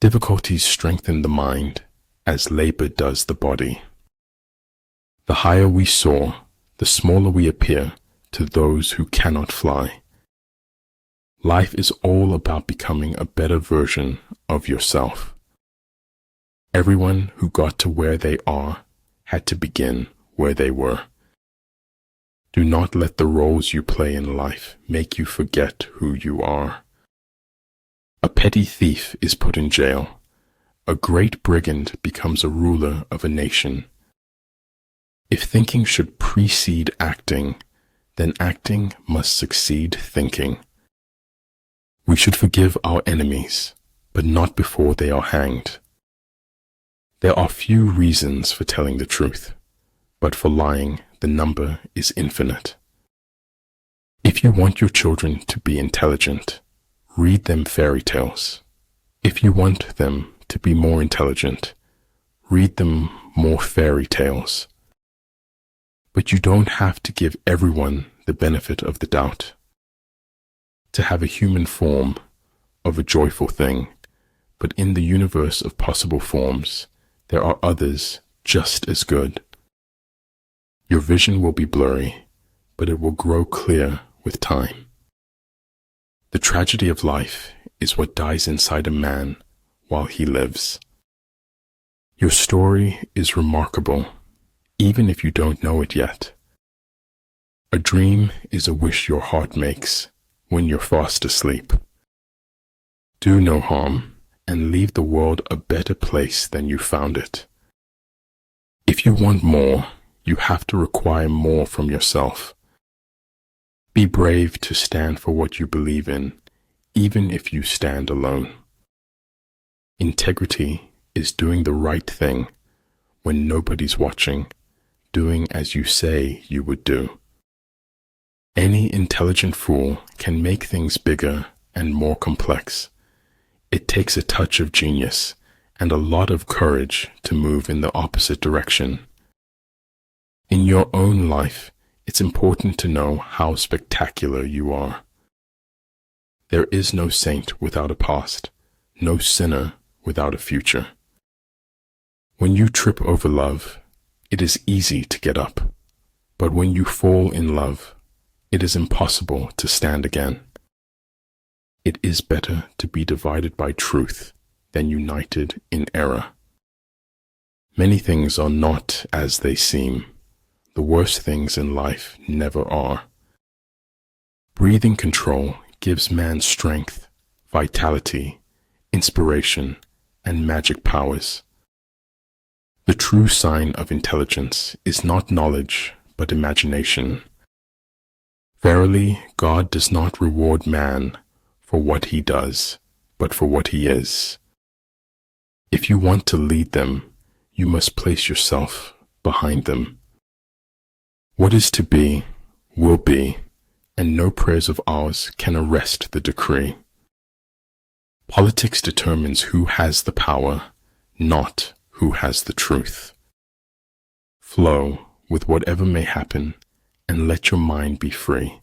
Difficulties strengthen the mind as labor does the body. The higher we soar, the smaller we appear to those who cannot fly. Life is all about becoming a better version of yourself. Everyone who got to where they are had to begin where they were. Do not let the roles you play in life make you forget who you are. A petty thief is put in jail. A great brigand becomes a ruler of a nation. If thinking should precede acting, then acting must succeed thinking. We should forgive our enemies, but not before they are hanged. There are few reasons for telling the truth, but for lying the number is infinite. If you want your children to be intelligent, read them fairy tales. If you want them to be more intelligent, read them more fairy tales. But you don't have to give everyone the benefit of the doubt. To have a human form of a joyful thing, but in the universe of possible forms, there are others just as good. Your vision will be blurry, but it will grow clear with time. The tragedy of life is what dies inside a man while he lives. Your story is remarkable, even if you don't know it yet. A dream is a wish your heart makes when you're fast asleep. Do no harm and leave the world a better place than you found it. If you want more, you have to require more from yourself. Be brave to stand for what you believe in, even if you stand alone. Integrity is doing the right thing when nobody's watching, doing as you say you would do. Any intelligent fool can make things bigger and more complex. It takes a touch of genius and a lot of courage to move in the opposite direction. In your own life, it's important to know how spectacular you are. There is no saint without a past, no sinner without a future. When you trip over love, it is easy to get up, but when you fall in love, it is impossible to stand again. It is better to be divided by truth than united in error. Many things are not as they seem. The worst things in life never are. Breathing control gives man strength, vitality, inspiration, and magic powers. The true sign of intelligence is not knowledge, but imagination. Verily, God does not reward man for what he does, but for what he is. If you want to lead them, you must place yourself behind them. What is to be, will be, and no prayers of ours can arrest the decree. Politics determines who has the power, not who has the truth. Flow with whatever may happen, and let your mind be free.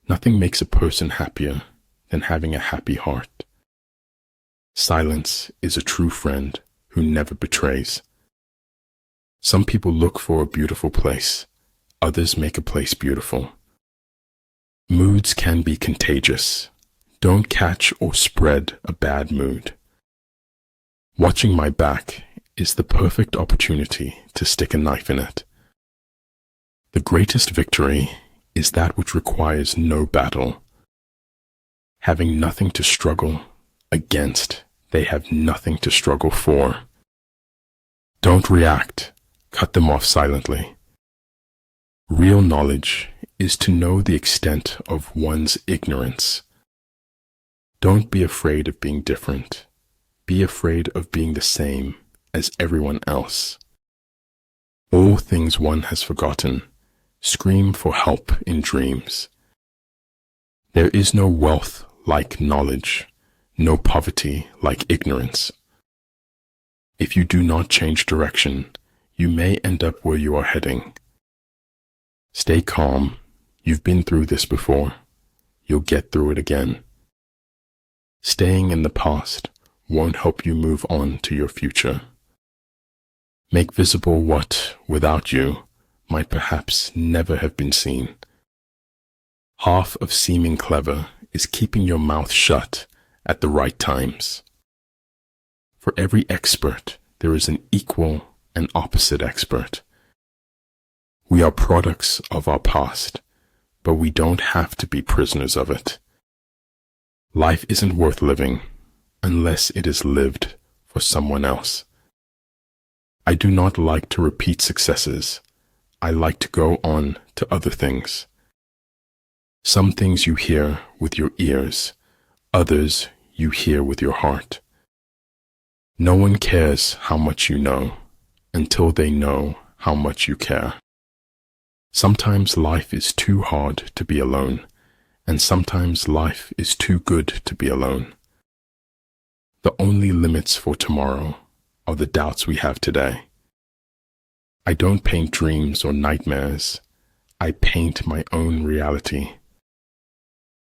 Nothing makes a person happier than having a happy heart. Silence is a true friend who never betrays. Some people look for a beautiful place, others make a place beautiful. Moods can be contagious. Don't catch or spread a bad mood. Watching my back is the perfect opportunity to stick a knife in it. The greatest victory is that which requires no battle. Having nothing to struggle against, they have nothing to struggle for. Don't react, cut them off silently. Real knowledge is to know the extent of one's ignorance. Don't be afraid of being different. Be afraid of being the same as everyone else. All things one has forgotten, scream for help in dreams. There is no wealth like knowledge, no poverty like ignorance. If you do not change direction, you may end up where you are heading. Stay calm. You've been through this before. You'll get through it again. Staying in the past won't help you move on to your future. Make visible what, without you, might perhaps never have been seen. Half of seeming clever is keeping your mouth shut at the right times. For every expert, there is an equal and opposite expert. We are products of our past, but we don't have to be prisoners of it. Life isn't worth living unless it is lived for someone else. I do not like to repeat successes. I like to go on to other things. Some things you hear with your ears, others you hear with your heart. No one cares how much you know until they know how much you care. Sometimes life is too hard to be alone, and sometimes life is too good to be alone. The only limits for tomorrow are the doubts we have today. I don't paint dreams or nightmares. I paint my own reality.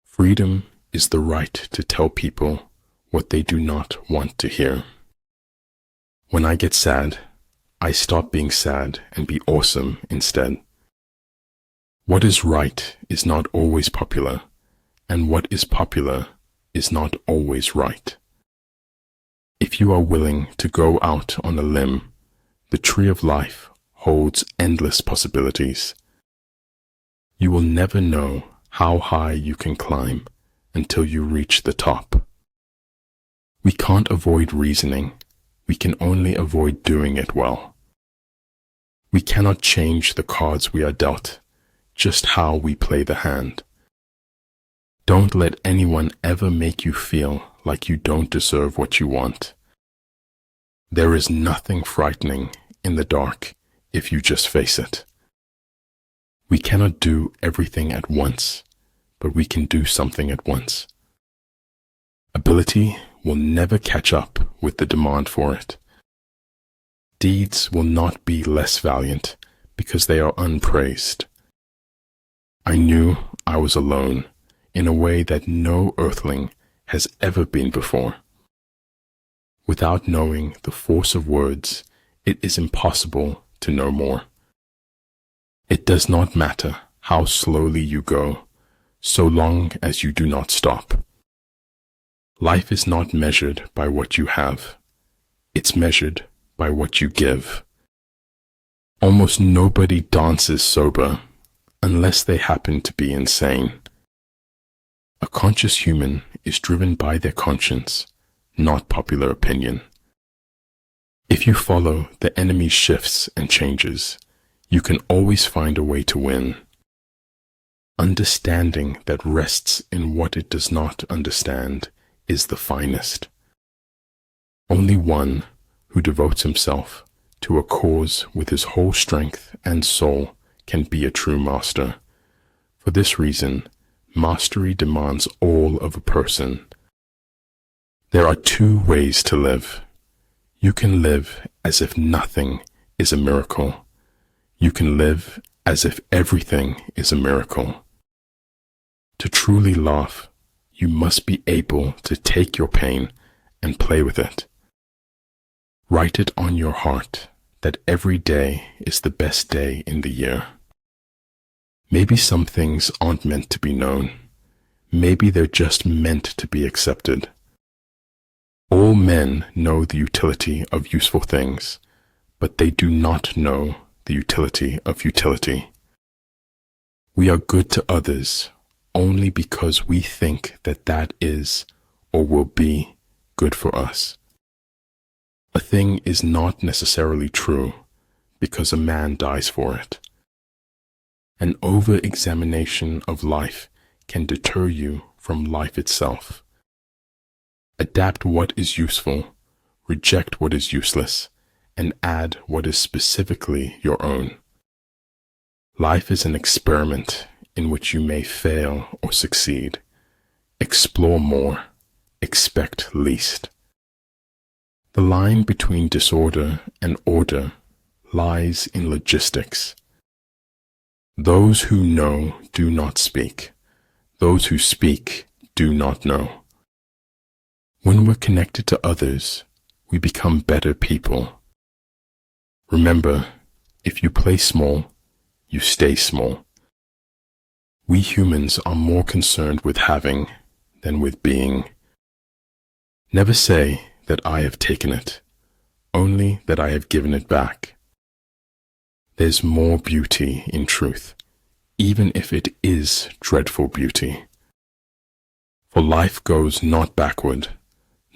Freedom is the right to tell people what they do not want to hear. When I get sad, I stop being sad and be awesome instead. What is right is not always popular, and what is popular is not always right. If you are willing to go out on a limb, the tree of life holds endless possibilities. You will never know how high you can climb until you reach the top. We can't avoid reasoning. We can only avoid doing it well. We cannot change the cards we are dealt, just how we play the hand. Don't let anyone ever make you feel like you don't deserve what you want. There is nothing frightening in the dark if you just face it. We cannot do everything at once, but we can do something at once. Ability will never catch up with the demand for it. Deeds will not be less valiant because they are unpraised. I knew I was alone in a way that no earthling has ever been before. Without knowing the force of words, it is impossible to know more. It does not matter how slowly you go, so long as you do not stop. Life is not measured by what you have. It's measured by what you give. Almost nobody dances sober unless they happen to be insane. A conscious human is driven by their conscience, not popular opinion. If you follow the enemy's shifts and changes, you can always find a way to win. Understanding that rests in what it does not understand is the finest. Only one who devotes himself to a cause with his whole strength and soul can be a true master. For this reason, mastery demands all of a person. There are two ways to live. You can live as if nothing is a miracle. You can live as if everything is a miracle. To truly laugh, you must be able to take your pain and play with it. Write it on your heart that every day is the best day in the year. Maybe some things aren't meant to be known. Maybe they're just meant to be accepted. All men know the utility of useful things, but they do not know the utility of utility. We are good to others only because we think that that is or will be good for us. A thing is not necessarily true because a man dies for it. An over-examination of life can deter you from life itself. Adapt what is useful, reject what is useless, and add what is specifically your own. Life is an experiment in which you may fail or succeed. Explore more, expect least. The line between disorder and order lies in logistics. Those who know do not speak. Those who speak do not know. When we're connected to others, we become better people. Remember, if you play small, you stay small. We humans are more concerned with having than with being. Never say that I have taken it, only that I have given it back. There's more beauty in truth, even if it is dreadful beauty. For life goes not backward,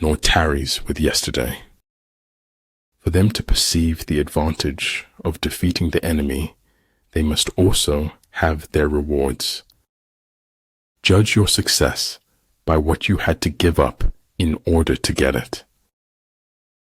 nor tarries with yesterday. For them to perceive the advantage of defeating the enemy, they must also have their rewards. Judge your success by what you had to give up in order to get it.